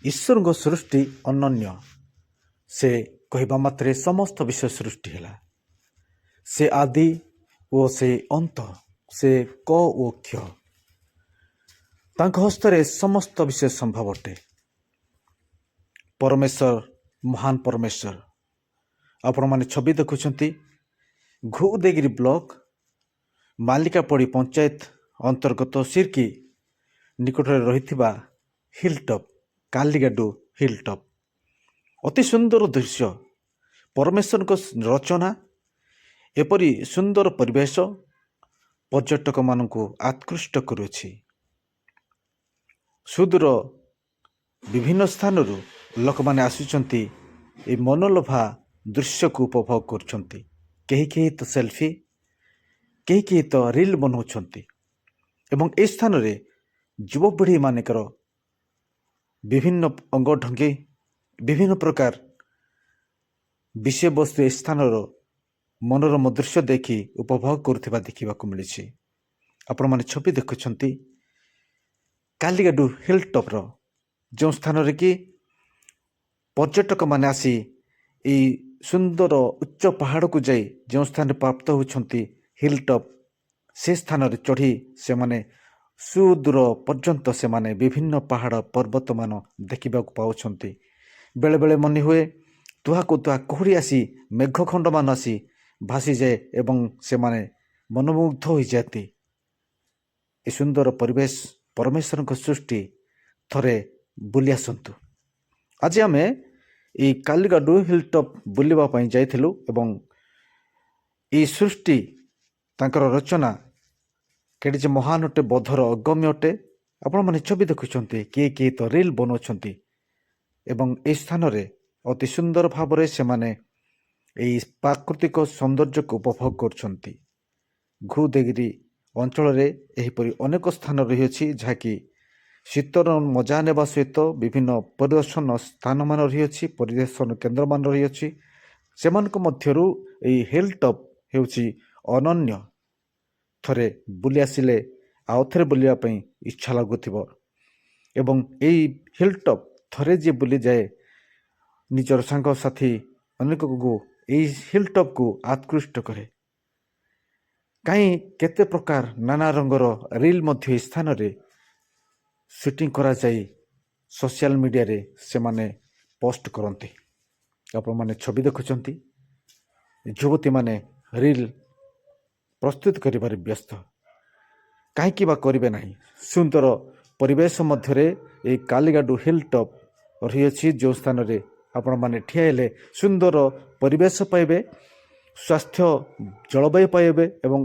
ଈଶ୍ୱରଙ୍କ ସୃଷ୍ଟି ଅନନ୍ୟ। ସେ କହିବା ମାତ୍ରେ ସମସ୍ତ ବିଷୟ ସୃଷ୍ଟି ହେଲା। ସେ ଆଦି ଓ ସେ ଅନ୍ତ, ସେ କ ଓ କ୍ଷ। ତାଙ୍କ ହସ୍ତରେ ସମସ୍ତ ବିଷୟ ସମ୍ଭବ ଅଟେ। ପରମେଶ୍ୱର ମହାନ ପରମେଶ୍ୱର। ଆପଣମାନେ ଛବି ଦେଖୁଛନ୍ତି ଘୁଦେଗିରି ବ୍ଲକ ମାଲିକାପଡ଼ି ପଞ୍ଚାୟତ ଅନ୍ତର୍ଗତ ସିର୍କି ନିକଟରେ ରହିଥିବା ହିଲ୍ଟପ୍, କାଲିଗାଡୁ ହିଲ୍ଟପ୍। ଅତି ସୁନ୍ଦର ଦୃଶ୍ୟ। ପରମେଶ୍ୱରଙ୍କ ରଚନା। ଏପରି ସୁନ୍ଦର ପରିବେଶ ପର୍ଯ୍ୟଟକମାନଙ୍କୁ ଆକୃଷ୍ଟ କରୁଅଛି। ସୁଦୂର ବିଭିନ୍ନ ସ୍ଥାନରୁ ଲୋକମାନେ ଆସୁଛନ୍ତି ଏହି ମନୋଲୋଭା ଦୃଶ୍ୟକୁ ଉପଭୋଗ କରୁଛନ୍ତି। କେହି କେହି ତ ସେଲ୍ଫି, କେହି କେହି ତ ରିଲ୍ ବନାଉଛନ୍ତି। ଏବଂ ଏ ସ୍ଥାନରେ ଯୁବପିଢ଼ି ମାନଙ୍କର ବିଭିନ୍ନ ଅଙ୍ଗ ଢଙ୍ଗି, ବିଭିନ୍ନ ପ୍ରକାର ବିଷୟବସ୍ତୁ ଏ ସ୍ଥାନର ମନୋରମ ଦୃଶ୍ୟ ଦେଖି ଉପଭୋଗ କରୁଥିବା ଦେଖିବାକୁ ମିଳିଛି। ଆପଣମାନେ ଛବି ଦେଖୁଛନ୍ତି କାଲିଗାଡୁ ହିଲ୍ଟପ୍ର, ଯେଉଁ ସ୍ଥାନରେ କି ପର୍ଯ୍ୟଟକମାନେ ଆସି ଏହି ସୁନ୍ଦର ଉଚ୍ଚ ପାହାଡ଼କୁ ଯାଇ ଯେଉଁ ସ୍ଥାନରେ ପ୍ରାପ୍ତ ହେଉଛନ୍ତି ହିଲ୍ଟପ୍, ସେ ସ୍ଥାନରେ ଚଢ଼ି ସେମାନେ ସୁଦୂର ପର୍ଯ୍ୟନ୍ତ ସେମାନେ ବିଭିନ୍ନ ପାହାଡ଼ ପର୍ବତମାନ ଦେଖିବାକୁ ପାଉଛନ୍ତି। ବେଳେବେଳେ ମନେ ହୁଏ ତୁହାକୁ ତୁହା କୁହୁଡ଼ି ଆସି ମେଘଖଣ୍ଡମାନ ଆସି ଭାସିଯାଏ ଏବଂ ସେମାନେ ମନମୁଗ୍ଧ ହୋଇଯାଆନ୍ତି। ଏ ସୁନ୍ଦର ପରିବେଶ ପରମେଶ୍ୱରଙ୍କ ସୃଷ୍ଟି, ଥରେ ବୁଲି ଆସନ୍ତୁ। ଆଜି ଆମେ ଏହି କାଲିଗାଡୁ ହିଲ୍ଟପ୍ ବୁଲିବା ପାଇଁ ଯାଇଥିଲୁ ଏବଂ ଏହି ସୃଷ୍ଟି, ତାଙ୍କର ରଚନା କେଡ଼େ ଯେ ମହାନ ଅଟେ, ବୋଧର ଅଗମ୍ୟ ଅଟେ। ଆପଣମାନେ ଛବି ଦେଖୁଛନ୍ତି, କିଏ କିଏ ତ ରିଲ୍ ବନାଉଛନ୍ତି ଏବଂ ଏହି ସ୍ଥାନରେ ଅତି ସୁନ୍ଦର ଭାବରେ ସେମାନେ ଏହି ପ୍ରାକୃତିକ ସୌନ୍ଦର୍ଯ୍ୟକୁ ଉପଭୋଗ କରୁଛନ୍ତି। ଘୁଦେଗିରି ଅଞ୍ଚଳରେ ଏହିପରି ଅନେକ ସ୍ଥାନ ରହିଅଛି ଯାହାକି ଶୀତର ମଜା ନେବା ସହିତ ବିଭିନ୍ନ ପରିଦର୍ଶନ ସ୍ଥାନମାନ ରହିଅଛି, ପରିଦର୍ଶନ କେନ୍ଦ୍ରମାନ ରହିଅଛି। ସେମାନଙ୍କ ମଧ୍ୟରୁ ଏହି ହିଲ୍ଟପ୍ ହେଉଛି ଅନନ୍ୟ। ଥରେ ବୁଲି ଆସିଲେ ଆଉ ଥରେ ବୁଲିବା ପାଇଁ ଇଚ୍ଛା ଲାଗୁଥିବ ଏବଂ ଏହି ହିଲ୍ଟପ୍ ଥରେ ଯିଏ ବୁଲିଯାଏ ନିଜର ସାଙ୍ଗସାଥି ଅନେକକୁ ଏହି ହିଲ୍ଟପ୍କୁ ଆକୃଷ୍ଟ କରେ। କାହିଁ କେତେ ପ୍ରକାର ନାନା ରଙ୍ଗର ରିଲ୍ ମଧ୍ୟ ଏହି ସ୍ଥାନରେ ସୁଟିଂ କରାଯାଇ ସୋସିଆଲ ମିଡ଼ିଆରେ ସେମାନେ ପୋଷ୍ଟ କରନ୍ତି। ଆପଣମାନେ ଛବି ଦେଖୁଛନ୍ତି ଯୁବତୀମାନେ ରିଲ୍ ପ୍ରସ୍ତୁତ କରିବାରେ ବ୍ୟସ୍ତ। କାହିଁକି ବା କରିବେ ନାହିଁ? ସୁନ୍ଦର ପରିବେଶ ମଧ୍ୟରେ ଏହି କାଲିଗାଡୁ ହିଲ୍ଟପ୍ ରହିଅଛି, ଯେଉଁ ସ୍ଥାନରେ ଆପଣମାନେ ଠିଆ ହେଲେ ସୁନ୍ଦର ପରିବେଶ ପାଇବେ, ସ୍ୱାସ୍ଥ୍ୟ ଜଳବାୟୁ ପାଇବେ ଏବଂ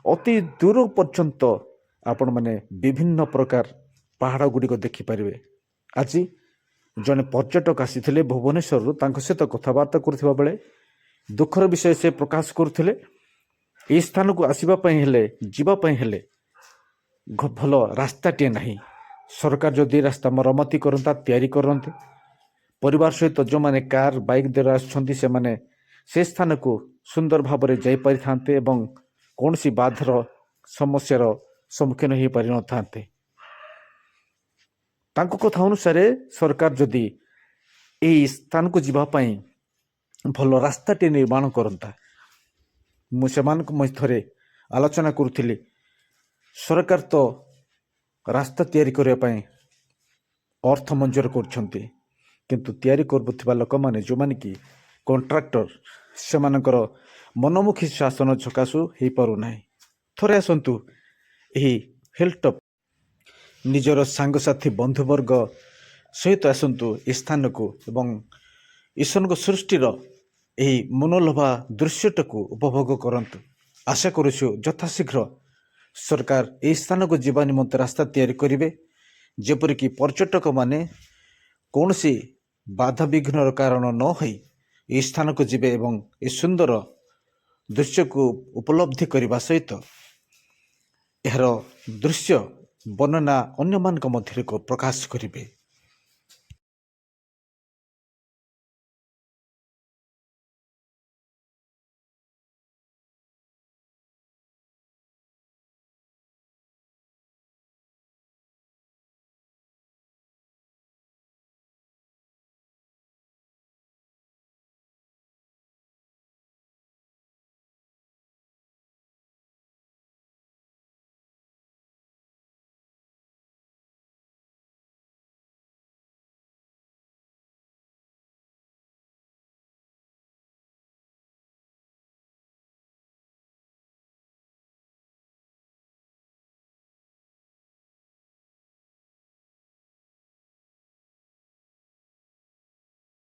ଅତି ଦୂର ପର୍ଯ୍ୟନ୍ତ ଆପଣମାନେ ବିଭିନ୍ନ ପ୍ରକାର ପାହାଡ଼ ଗୁଡ଼ିକ ଦେଖିପାରିବେ। ଆଜି ଜଣେ ପର୍ଯ୍ୟଟକ ଆସିଥିଲେ ଭୁବନେଶ୍ୱରରୁ, ତାଙ୍କ ସହିତ କଥାବାର୍ତ୍ତା କରୁଥିବା ବେଳେ ଦୁଃଖର ବିଷୟ ସେ ପ୍ରକାଶ କରୁଥିଲେ। ଏହି ସ୍ଥାନକୁ ଆସିବା ପାଇଁ ହେଲେ, ଯିବା ପାଇଁ ହେଲେ ଭଲ ରାସ୍ତାଟିଏ ନାହିଁ। ସରକାର ଯଦି ରାସ୍ତା ମରାମତି କରନ୍ତା, ତିଆରି କରନ୍ତେ, ପରିବାର ସହିତ ଯେଉଁମାନେ କାର୍ ବାଇକ୍ ଦ୍ୱାରା ଆସୁଛନ୍ତି ସେମାନେ ସେ ସ୍ଥାନକୁ ସୁନ୍ଦର ଭାବରେ ଯାଇପାରିଥାନ୍ତେ ଏବଂ କୌଣସି ବାଧାର ସମସ୍ୟାର ସମ୍ମୁଖୀନ ହୋଇପାରିନଥାନ୍ତେ। ତାଙ୍କ କଥା ଅନୁସାରେ ସରକାର ଯଦି ଏହି ସ୍ଥାନକୁ ଯିବା ପାଇଁ ଭଲ ରାସ୍ତାଟିଏ ନିର୍ମାଣ କରନ୍ତା। ମୁଁ ସେମାନଙ୍କ ମଧ୍ୟରେ ଆଲୋଚନା କରୁଥିଲି, ସରକାର ତ ରାସ୍ତା ତିଆରି କରିବା ପାଇଁ ଅର୍ଥ ମଞ୍ଜୁର କରୁଛନ୍ତି, କିନ୍ତୁ ତିଆରି କରୁଥିବା ଲୋକମାନେ ଯେଉଁମାନେ କି କଣ୍ଟ୍ରାକ୍ଟର, ସେମାନଙ୍କର ମନମୁଖୀ ଶାସନ ସକାଶୁ ହୋଇପାରୁନାହିଁ। ଥରେ ଆସନ୍ତୁ ଏହି ହିଲ୍ଟପ୍ ନିଜର ସାଙ୍ଗସାଥି ବନ୍ଧୁବର୍ଗ ସହିତ ଆସନ୍ତୁ ଏ ସ୍ଥାନକୁ ଏବଂ ଈଶ୍ୱରଙ୍କ ସୃଷ୍ଟିର ଏହି ମନୋଲୋଭା ଦୃଶ୍ୟଟାକୁ ଉପଭୋଗ କରନ୍ତୁ। ଆଶା କରୁଛୁ ଯଥାଶୀଘ୍ର ସରକାର ଏହି ସ୍ଥାନକୁ ଯିବା ନିମନ୍ତେ ରାସ୍ତା ତିଆରି କରିବେ, ଯେପରିକି ପର୍ଯ୍ୟଟକମାନେ କୌଣସି ବାଧାବିଘ୍ନର କାରଣ ନ ହୋଇ ଏହି ସ୍ଥାନକୁ ଯିବେ ଏବଂ ଏ ସୁନ୍ଦର ଦୃଶ୍ୟକୁ ଉପଲବ୍ଧି କରିବା ସହିତ ଏହାର ଦୃଶ୍ୟ ବର୍ଣ୍ଣନା ଅନ୍ୟମାନଙ୍କ ମଧ୍ୟରେ ପ୍ରକାଶ କରିବେ।